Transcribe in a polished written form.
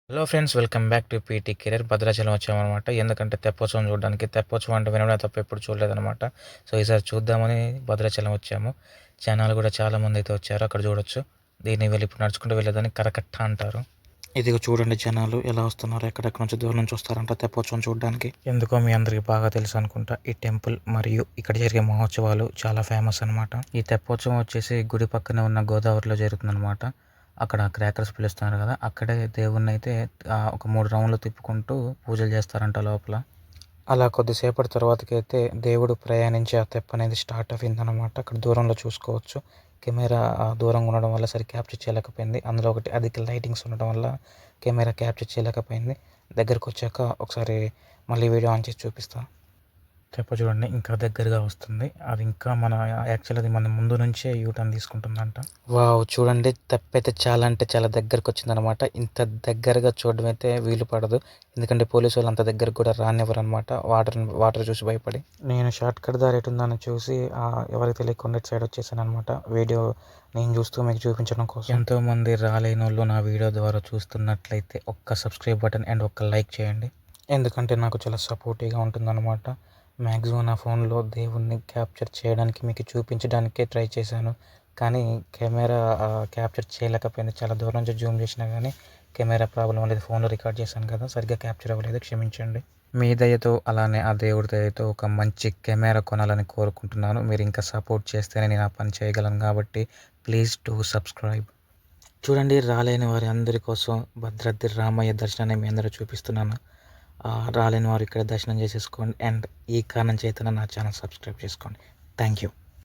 Hello friends, welcome back to PT career. Bhadrachalam వచ్చామన్నమాట. ఎందుకంటే తెప్పోత్సవం చూడడానికి. తెప్పోత్సవం అంటే వినడం తప్ప ఎప్పుడు చూడలేదన్నమాట. సో ఈసారి చూద్దామని భద్రాచలం వచ్చాము. జనాలు కూడా చాలామంది అయితే వచ్చారు. అక్కడ చూడొచ్చు. దీన్ని వెళ్ళి ఇప్పుడు నడుచుకుంటూ వెళ్ళేదాన్ని కరకట్ట అంటారు. ఇదిగో చూడండి, జనాలు ఎలా వస్తున్నారు. ఎక్కడెక్కడ నుంచి దూరం నుంచి వస్తారంట తెప్పోత్సవం చూడడానికి. ఎందుకో మీ అందరికీ బాగా తెలుసు అనుకుంటా. ఈ టెంపుల్ మరియు ఇక్కడ జరిగే మహోత్సవాలు చాలా ఫేమస్ అనమాట. ఈ తెప్పోత్సవం వచ్చేసి గుడి పక్కనే ఉన్న గోదావరిలో జరుగుతుందన్నమాట. అక్కడ క్రాకర్స్ పిలుస్తున్నారు కదా, అక్కడే దేవుణ్ణి అయితే ఒక 3 రౌండ్లు తిప్పుకుంటూ పూజలు చేస్తారంట లోపల. అలా కొద్దిసేపటి తర్వాతకైతే దేవుడు ప్రయాణించే ఆ తెప్ప అనేది స్టార్ట్ అయిందనమాట. అక్కడ దూరంలో చూసుకోవచ్చు. కెమెరా దూరంగా ఉండడం వల్ల సరి క్యాప్చర్ చేయలేకపోయింది. అందులో ఒకటి అధిక లైటింగ్స్ ఉండడం వల్ల కెమెరా క్యాప్చర్ చేయలేకపోయింది. దగ్గరకు వచ్చాక ఒకసారి మళ్ళీ వీడియో ఆన్ చేసి చూపిస్తాను. తెప్ప చూడండి, ఇంకా దగ్గరగా వస్తుంది. అది ఇంకా యాక్చువల్ అది మన ముందు నుంచే యూటర్న్ తీసుకుంటుందంట. వావ్, చూడండి, తెప్ప అయితే చాలా అంటే చాలా దగ్గరకు వచ్చిందనమాట. ఇంత దగ్గరగా చూడడం అయితే వీలు పడదు. ఎందుకంటే పోలీసు వాళ్ళు అంత దగ్గరకు కూడా రానివ్వరు అనమాట. వాటర్ చూసి భయపడి. నేను షార్ట్ కట్ దారి ఎటుందని చూసి ఎవరికి తెలియకుండా సైడ్ వచ్చేసాను అనమాట. వీడియో నేను చూస్తూ మీకు చూపించడం కోసం. ఎంతోమంది రాలేని వాళ్ళు నా వీడియో ద్వారా చూస్తున్నట్లయితే ఒక్క సబ్స్క్రైబ్ బటన్ అండ్ ఒక్క లైక్ చేయండి. ఎందుకంటే నాకు చాలా సపోర్టివ్గా ఉంటుందన్నమాట. మ్యాక్సిమం నా ఫోన్లో దేవుణ్ణి క్యాప్చర్ చేయడానికి మీకు చూపించడానికే ట్రై చేశాను. కానీ కెమెరా క్యాప్చర్ చేయలేకపోయింది. చాలా దూరం నుంచి జూమ్ చేసినా కానీ కెమెరా ప్రాబ్లం అనేది. ఫోన్లో రికార్డ్ చేశాను కదా, సరిగ్గా క్యాప్చర్ అవ్వలేదు, క్షమించండి. మీ దయతో అలానే ఆ దేవుడి దయతో ఒక మంచి కెమెరా కొనాలని కోరుకుంటున్నాను. మీరు ఇంకా సపోర్ట్ చేస్తేనే నేను ఆ పని చేయగలను కాబట్టి ప్లీజ్ టు సబ్స్క్రైబ్. చూడండి, రాలేని వారి అందరి కోసం భద్రాద్రి రామయ్య దర్శనాన్ని మీ అందరూ చూపిస్తున్నాను. రాలేని వారు ఇక్కడ దర్శనం చేసేసుకోండి. అండ్ ఈ కారణం చేతన నా ఛానల్ సబ్స్క్రైబ్ చేసుకోండి. Thank you.